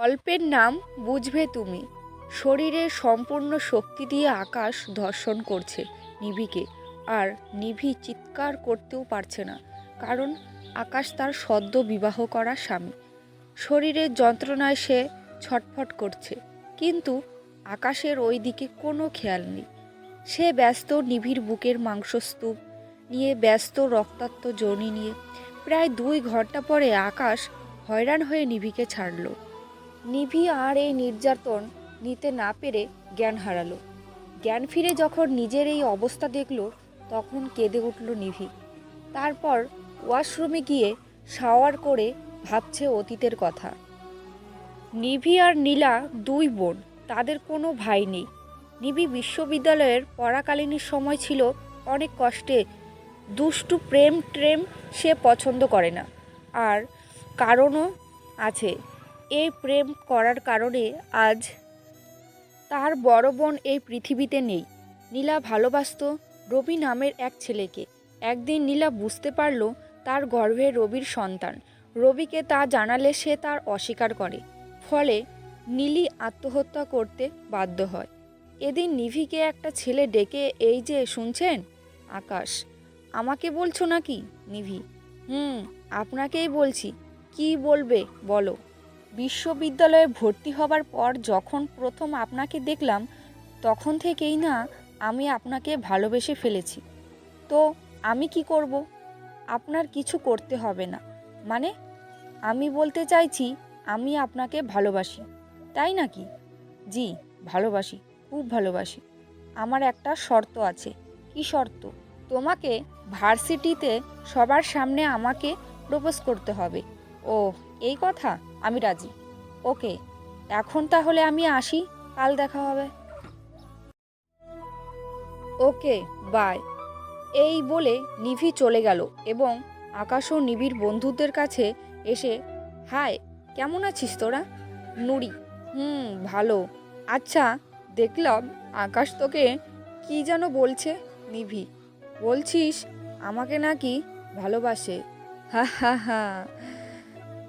গল্পের নাম বুঝবে তুমি। শরীরের সম্পূর্ণ শক্তি দিয়ে আকাশ ধর্ষণ করছে নিভিকে, আর নিভি চিৎকার করতেও পারছে না, কারণ আকাশ তার সদ্য বিবাহ করা স্বামী। শরীরের যন্ত্রণায় সে ছটফট করছে, কিন্তু আকাশের ওই দিকে কোনো খেয়াল নেই। সে ব্যস্ত নিভির বুকের মাংসস্তূপ নিয়ে, ব্যস্ত রক্তাক্ত যোনি নিয়ে। প্রায় 2 ঘন্টা পরে আকাশ হয়রান হয়ে নিভিকে ছাড়ল। নিভি আর এই নির্যাতন নিতে না পেরে জ্ঞান হারালো। জ্ঞান ফিরে যখন নিজের এই অবস্থা দেখল, তখন কেঁদে উঠল নিভি। তারপর ওয়াশরুমে গিয়ে শাওয়ার করে ভাবছে অতীতের কথা। নিভি আর নীলা 2 বোন, তাদের কোনো ভাই নেই। নিভি বিশ্ববিদ্যালয়ের পড়াকালীন সময় ছিল অনেক কষ্টে। দুষ্টু প্রেম সে পছন্দ করে না, আর কারণও আছে। এই প্রেম করার কারণে আজ তার বড় বোন এই পৃথিবীতে নেই। নীলা ভালোবাসত রবি নামের এক ছেলেকে। একদিন নীলা বুঝতে পারল তার গর্ভে রবির সন্তান। রবিকে তা জানালে সে তার অস্বীকার করে, ফলে নীলি আত্মহত্যা করতে বাধ্য হয়। এদিন নিভিকে একটা ছেলে ডেকে, এই যে শুনছেন আকাশ, আমাকে বলছো নাকি? নিভি: আপনাকেই বলছি। কি বলবে বলো। বিশ্ববিদ্যালয়ে ভর্তি হবার পর যখন প্রথম আপনাকে দেখলাম, তখন থেকেই না আমি আপনাকে ভালোবেসে ফেলেছি। তো আমি কি করব? আপনার কিছু করতে হবে না। মানে, আমি বলতে চাইছি আমি আপনাকে ভালোবাসি। তাই নাকি? জি, ভালোবাসি, খুব ভালোবাসি। আমার একটা শর্ত আছে। কি শর্ত? তোমাকে ভার্সিটিতে সবার সামনে আমাকে প্রপোজ করতে হবে। ও, এই কথা? আমি রাজি। ওকে, এখন তাহলে আমি আসি, কাল দেখা হবে। ওকে, বাই। এই বলে নিভি চলে গেল এবং আকাশ ও নিবির বন্ধুদের কাছে এসে, হাই, কেমন আছিস তোরা? নুরি: ভালো। আচ্ছা, দেখলাম আকাশ তোকে কি যেন বলছে। নিভি: বলছিস আমাকে নাকি ভালোবাসে? হা হা হা।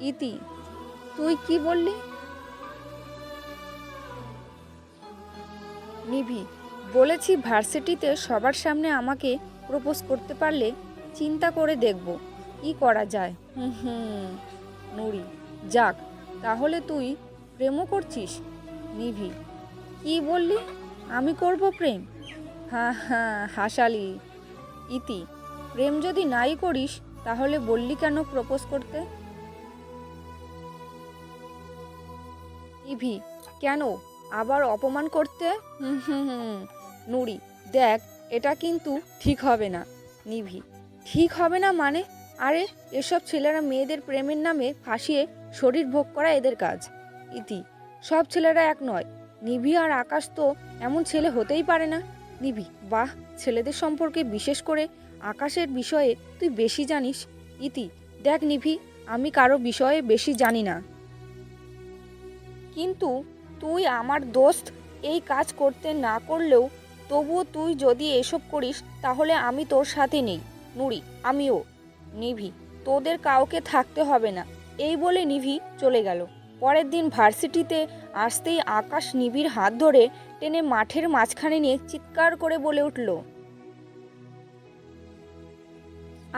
ইতি: তুই কি বললি? নিভি: বলেছি ভার্সিটিতে সবার সামনে আমাকে প্রপোজ করতে পারলে চিন্তা করে দেখব কি করা যায়। নুরি: যাক, তাহলে তুই প্রেমও করছিস? নিভি: কি বললি? আমি করব প্রেম? হ্যাঁ হ্যাঁ, হাসালি। ইতি: প্রেম যদি নাই করিস, তাহলে বললি কেন প্রপোজ করতে? নিভি: কেন, আবার অপমান করতে? নুরি: দেখ, এটা কিন্তু ঠিক হবে না। নিভি: ঠিক হবে না মানে? আরে, এসব ছেলেরা মেয়েদের প্রেমের নামে ফাঁসিয়ে শরীর ভোগ করা এদের কাজ। ইতি: সব ছেলেরা এক নয়। নিভি আর আকাশ তো এমন ছেলে হতেই পারে না। নিভি: বাহ, ছেলেদের সম্পর্কে, বিশেষ করে আকাশের বিষয়ে তুই বেশি জানিস। ইতি: দেখ নিভি, আমি কারো বিষয়ে বেশি জানি না, কিন্তু তুই আমার দোস্ত। এই কাজ করতে না করলেও তবুও তুই যদি এসব করিস, তাহলে আমি তোর সাথে নেই। নুরি: আমিও। নিভি: তোদের কাউকে থাকতে হবে না। এই বলে নিভি চলে গেল। পরের দিন ভার্সিটিতে আসতেই আকাশ নিভির হাত ধরে টেনে মাঠের মাঝখানে নিয়ে চিৎকার করে বলে উঠল,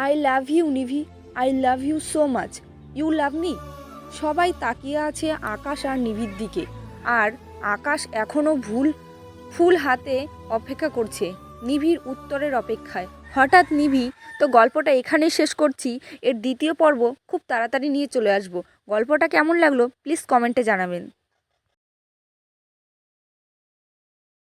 I love you Nivi, I love you so much. You love me. সবাই তাকিয়ে আছে আকাশ আর নিভির দিকে, আর আকাশ এখনও ফুল হাতে অপেক্ষা করছে নিভির উত্তরের অপেক্ষায়। হঠাৎ নিভি: তো গল্পটা এখানেই শেষ করছি, এর দ্বিতীয় পর্ব খুব তাড়াতাড়ি নিয়ে চলে আসবো। গল্পটা কেমন লাগলো প্লিজ কমেন্টে জানাবেন।